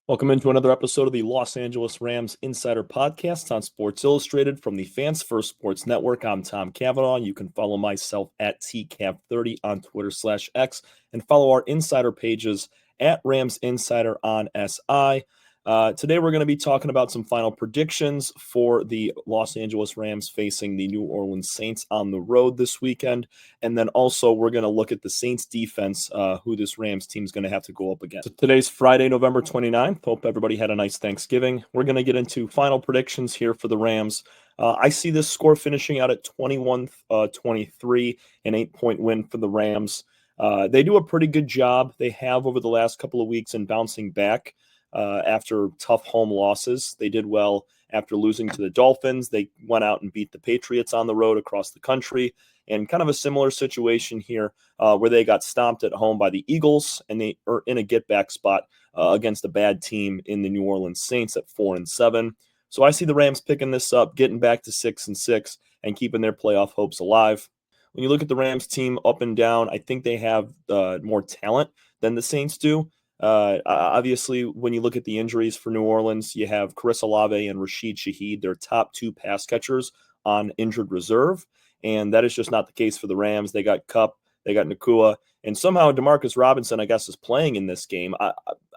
Welcome into another episode of the Los Angeles Rams Insider Podcast on Sports Illustrated from the Fans First Sports Network. I'm Tom Cavanaugh. You can follow myself at TCav30 on Twitter/X and follow our insider pages at Rams Insider on SI. Today we're going to be talking about some final predictions for the Los Angeles Rams facing the New Orleans Saints on the road this weekend. And then also we're going to look at the Saints defense, who this Rams team is going to have to go up against. So today's Friday, November 29th. Hope everybody had a nice Thanksgiving. We're going to get into final predictions here for the Rams. I see this score finishing out at 21-23, an 8-point win for the Rams. They do a pretty good job. They have over the last couple of weeks in bouncing back. After tough home losses. They did well after losing to the Dolphins. They went out and beat the Patriots on the road across the country, and kind of a similar situation here where they got stomped at home by the Eagles, and they are in a get-back spot against a bad team in the New Orleans Saints at 4-7. So I see the Rams picking this up, getting back to 6-6, and keeping their playoff hopes alive. When you look at the Rams team up and down, I think they have more talent than the Saints do. Obviously, when you look at the injuries for New Orleans, you have Chris Olave and Rashid Shaheed, their top two pass catchers, on injured reserve, and that is just not the case for the Rams. They got Kupp, they got Nacua, and somehow Demarcus Robinson, I guess, is playing in this game.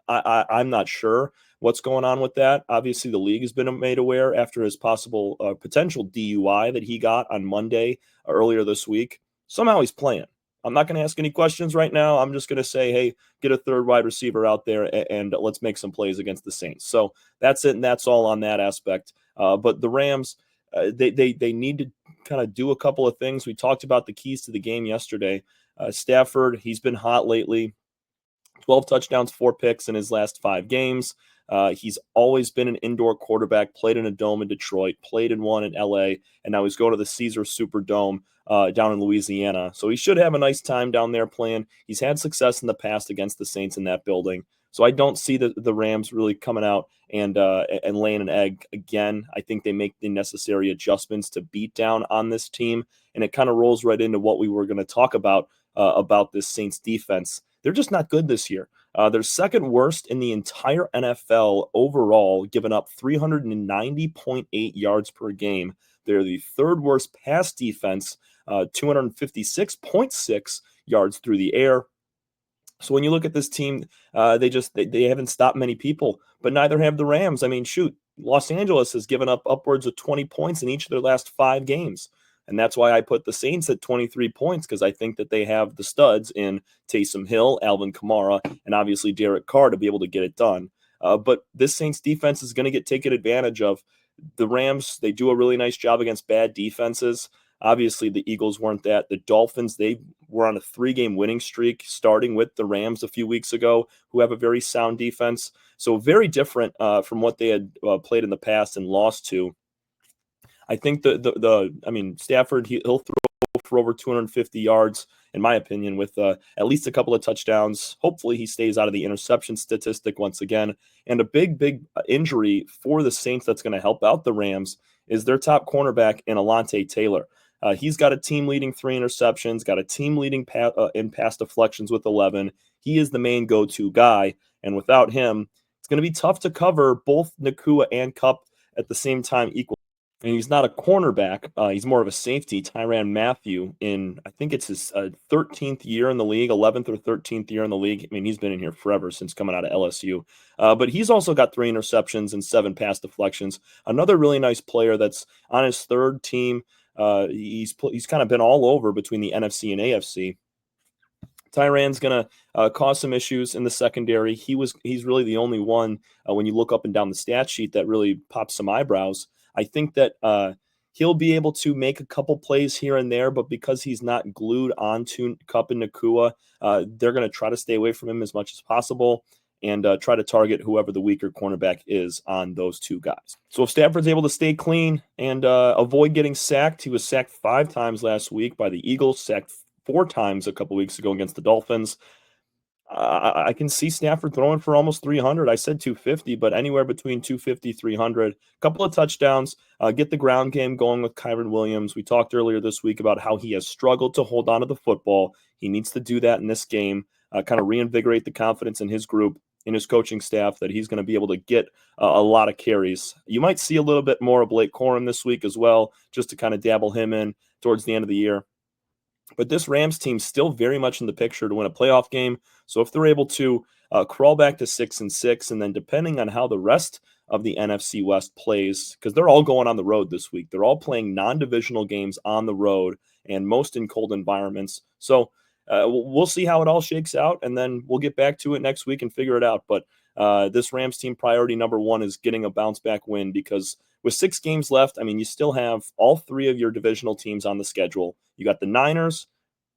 I'm not sure what's going on with that. Obviously, the league has been made aware after his possible potential DUI that he got on Monday earlier this week. Somehow he's playing. I'm not going to ask any questions right now. I'm just going to say, hey, get a third wide receiver out there and let's make some plays against the Saints. So that's it, and that's all on that aspect. But the Rams, they need to kind of do a couple of things. We talked about the keys to the game yesterday. Stafford, he's been hot lately. 12 touchdowns, 4 picks in his last 5 games. He's always been an indoor quarterback, played in a dome in Detroit, played in one in LA, and now he's going to the Caesars Superdome down in Louisiana. So he should have a nice time down there playing. He's had success in the past against the Saints in that building. So I don't see the Rams really coming out and laying an egg again. I think they make the necessary adjustments to beat down on this team, and it kind of rolls right into what we were going to talk about this Saints defense. They're just not good this year. They're second worst in the entire NFL overall, giving up 390.8 yards per game. They're the third worst pass defense, 256.6 yards through the air. So when you look at this team, they haven't stopped many people, but neither have the Rams. I mean, shoot, Los Angeles has given up upwards of 20 points in each of their last 5 games. And that's why I put the Saints at 23 points, because I think that they have the studs in Taysom Hill, Alvin Kamara, and obviously Derek Carr to be able to get it done. But this Saints defense is going to get taken advantage of. The Rams, they do a really nice job against bad defenses. Obviously, the Eagles weren't that. The Dolphins, they were on a 3-game winning streak, starting with the Rams a few weeks ago, who have a very sound defense. So very different from what they had played in the past and lost to. I think Stafford, he'll throw for over 250 yards, in my opinion, with at least a couple of touchdowns. Hopefully he stays out of the interception statistic once again. And a big injury for the Saints that's going to help out the Rams is their top cornerback in Alontae Taylor. He's got a team-leading 3 interceptions, got a team-leading in pass deflections with 11. He is the main go-to guy, and without him, it's going to be tough to cover both Nacua and Kupp at the same time equally. And he's not a cornerback. He's more of a safety. Tyrann Mathieu, I think it's his 13th year in the league, 11th or 13th year in the league. I mean, he's been in here forever since coming out of LSU. But he's also got 3 interceptions and 7 pass deflections. Another really nice player that's on his third team. He's kind of been all over between the NFC and AFC. Tyrann's going to cause some issues in the secondary. He's really the only one, when you look up and down the stat sheet, that really pops some eyebrows. I think that he'll be able to make a couple plays here and there, but because he's not glued onto Kupp and Nacua, they're going to try to stay away from him as much as possible and try to target whoever the weaker cornerback is on those 2 guys. So if Stafford's able to stay clean and avoid getting sacked, he was sacked 5 times last week by the Eagles, sacked 4 times a couple weeks ago against the Dolphins. I can see Stafford throwing for almost 300. I said 250, but anywhere between 250, 300. A couple of touchdowns. Get the ground game going with Kyren Williams. We talked earlier this week about how he has struggled to hold on to the football. He needs to do that in this game, kind of reinvigorate the confidence in his group. in his coaching staff that he's going to be able to get a lot of carries. You might see a little bit more of Blake Corum this week as well, just to kind of dabble him in towards the end of the year. But this Rams team's still very much in the picture to win a playoff game. So if they're able to crawl back to 6-6, and then depending on how the rest of the NFC West plays, because they're all going on the road this week. They're all playing non-divisional games on the road, and most in cold environments. So we'll see how it all shakes out, and then we'll get back to it next week and figure it out. But this Rams team priority number one is getting a bounce-back win, because with 6 games left, I mean, you still have all 3 of your divisional teams on the schedule. You got the Niners,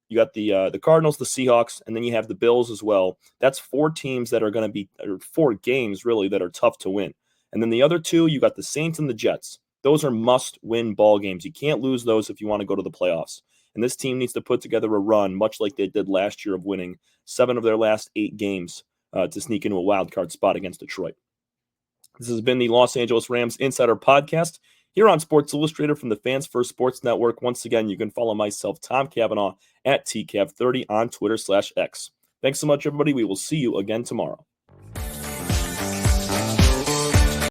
you got the Cardinals, the Seahawks, and then you have the Bills as well. That's 4 teams that are going to be, or 4 games really, that are tough to win. And then the other 2, you got the Saints and the Jets. Those are must-win ball games. You can't lose those if you want to go to the playoffs. And this team needs to put together a run, much like they did last year, of winning 7 of their last 8 games to sneak into a wild card spot against Detroit. This has been the Los Angeles Rams Insider Podcast here on Sports Illustrated from the Fans First Sports Network. Once again, you can follow myself, Tom Cavanaugh, at TCAV30 on Twitter/X. Thanks so much, everybody. We will see you again tomorrow.